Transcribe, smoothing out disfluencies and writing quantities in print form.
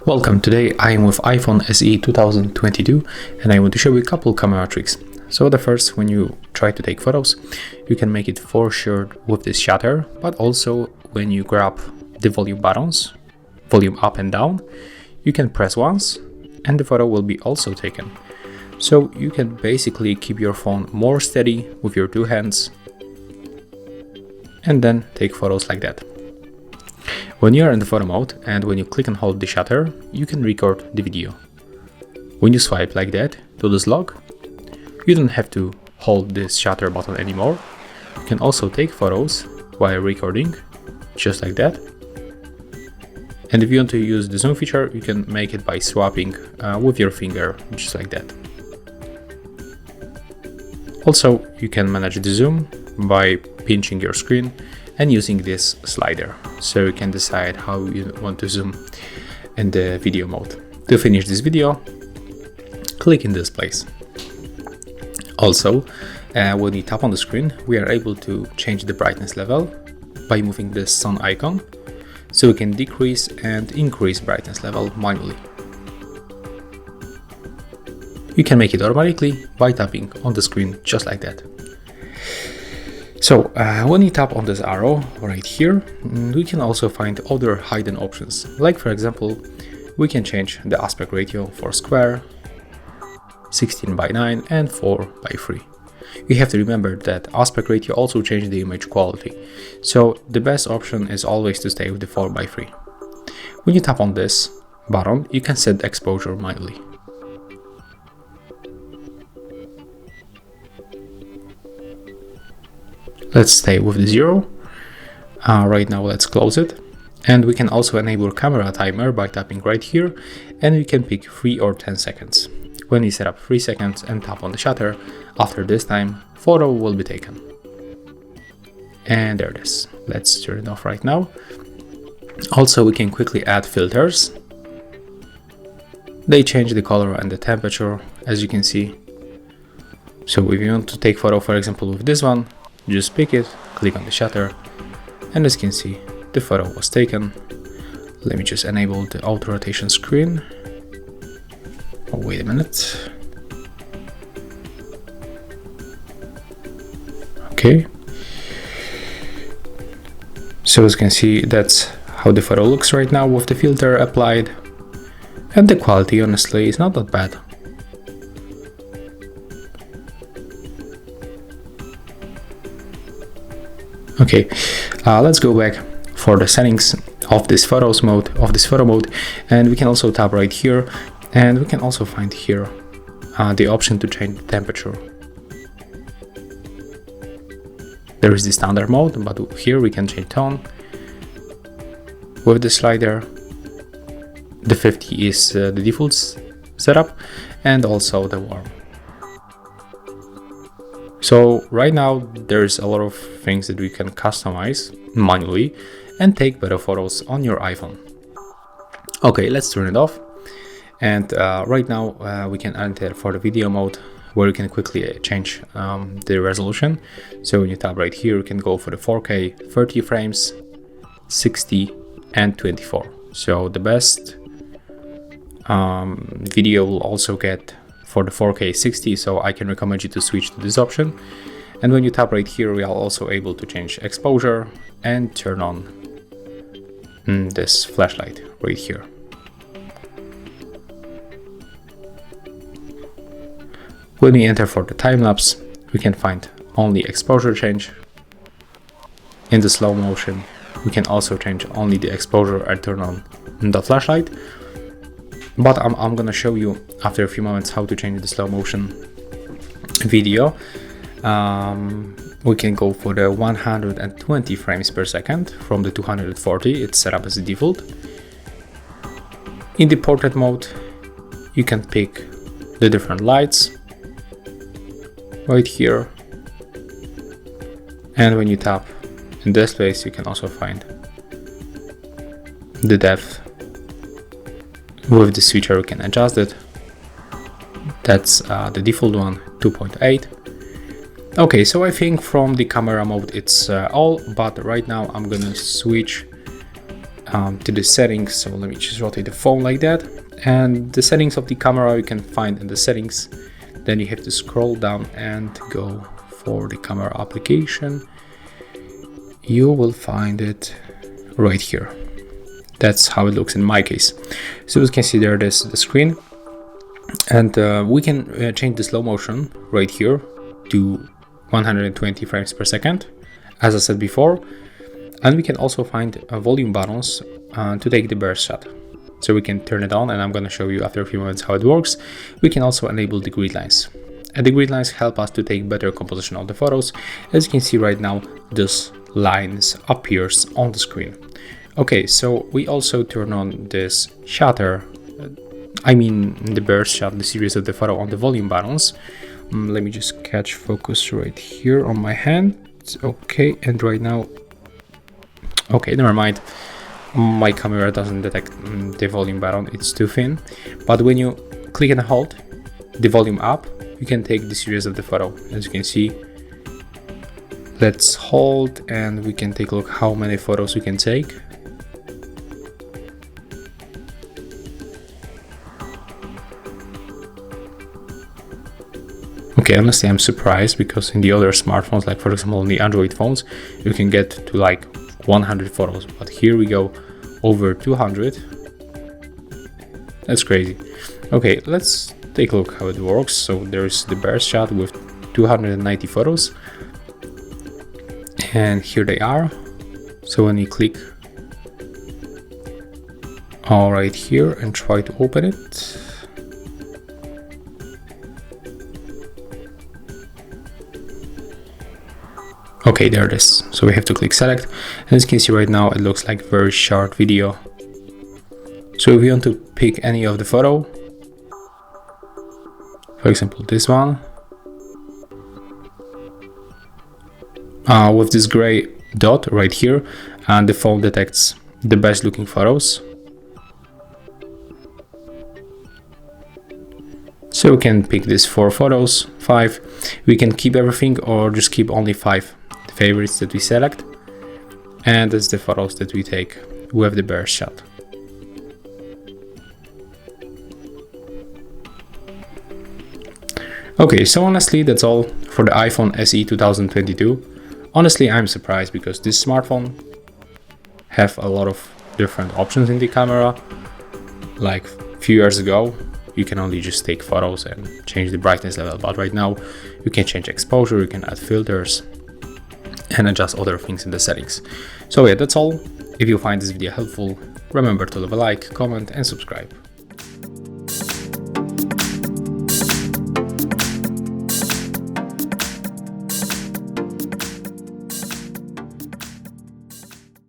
Welcome, today I am with iPhone SE 2022 and I want to show you a couple camera tricks. So the first, when you try to take photos, you can make it for sure with this shutter, but also when you grab the volume buttons, volume up and down, you can press once and the photo will be also taken. So you can basically keep your phone more steady with your two hands and then take photos like that. When you are in the photo mode and when you click and hold the shutter, you can record the video. When you swipe like that to this log, you don't have to hold this shutter button anymore. You can also take photos while recording, just like that. And if you want to use the zoom feature, you can make it by swapping with your finger, just like that. Also, you can manage the zoom by pinching your screen and using this slider, so you can decide how you want to zoom in the video mode. To finish this video, click in this place. Also, when you tap on the screen, we are able to change the brightness level by moving the sun icon, so we can decrease and increase brightness level manually. You can make it automatically by tapping on the screen just like that. So when you tap on this arrow right here, we can also find other hidden options. Like for example, we can change the aspect ratio for square, 16:9 and 4:3. You have to remember that aspect ratio also changes the image quality. So the best option is always to stay with the 4:3. When you tap on this button, you can set the exposure manually. Let's stay with the 0. Right now let's close it. And we can also enable camera timer by tapping right here, and we can pick 3 or 10 seconds. When you set up 3 seconds and tap on the shutter, after this time, photo will be taken. And there it is. Let's turn it off right now. Also, we can quickly add filters. They change the color and the temperature, as you can see. So if you want to take photo, for example, with this one, just pick it, click on the shutter, and as you can see, the photo was taken. Let me just enable the auto rotation screen. Oh, wait a minute. Okay. So as you can see, that's how the photo looks right now with the filter applied. And the quality, honestly, is not that bad. Okay, let's go back for the settings of this photo mode, and we can also tap right here, and we can also find here the option to change the temperature. There is the standard mode, but here we can change tone with the slider. The 50 is the default setup, and also the warm. So right now there's a lot of things that we can customize manually and take better photos on your iPhone. Okay, let's turn it off. And right now we can enter for the video mode, where you can quickly change the resolution. So when you tap right here, you can go for the 4K 30 frames, 60 and 24. So the best video will also get for the 4K 60, so I can recommend you to switch to this option. And when you tap right here, we are also able to change exposure and turn on this flashlight right here. When we enter for the time lapse, we can find only exposure change. In the slow motion, we can also change only the exposure and turn on the flashlight. But I'm gonna show you after a few moments how to change the slow motion video. We can go for the 120 frames per second from the 240. It's set up as a default. In the portrait mode, you can pick the different lights right here. And when you tap in this place, you can also find the depth. With the switcher, you can adjust it. That's the default one, 2.8. Okay, so I think from the camera mode it's all, but right now I'm gonna switch to the settings. So let me just rotate the phone like that, and the settings of the camera you can find in the settings. Then you have to scroll down and go for the camera application. You will find it right here. That's how it looks in my case. So as you can see there, there's the screen, and we can change the slow motion right here to 120 frames per second, as I said before. And we can also find volume buttons to take the burst shot. So we can turn it on, and I'm going to show you after a few moments how it works. We can also enable the grid lines, and the grid lines help us to take better composition of the photos. As you can see right now, this lines appears on the screen. Okay, so we also turn on this shutter, I mean the burst shot, the series of the photo on the volume buttons. Let me just catch focus right here on my hand. Okay, and right now, okay, never mind, my camera doesn't detect the volume button, it's too thin. But when you click and hold the volume up, you can take the series of the photo. As you can see, let's hold and we can take a look how many photos we can take. Okay, honestly, I'm surprised, because in the other smartphones, like for example on the Android phones, you can get to like 100 photos, but here we go over 200. That's crazy. Okay, let's take a look how it works. So there's the burst shot with 290 photos, and here they are. So when you click all right here and try to open it, okay, there it is. So we have to click select, and as you can see right now, it looks like very short video. So if you want to pick any of the photo, for example this one, with this gray dot right here, and the phone detects the best looking photos. So we can pick these 4 photos, 5. We can keep everything or just keep only 5 favorites that we select, and that's the photos that we take with the burst shot. Okay, so honestly that's all for the iPhone SE 2022. Honestly, I'm surprised, because this smartphone have a lot of different options in the camera. Like a few years ago, you can only just take photos and change the brightness level, but right now you can change exposure, you can add filters and adjust other things in the settings. So yeah, that's all. If you find this video helpful, remember to leave a like, comment and subscribe.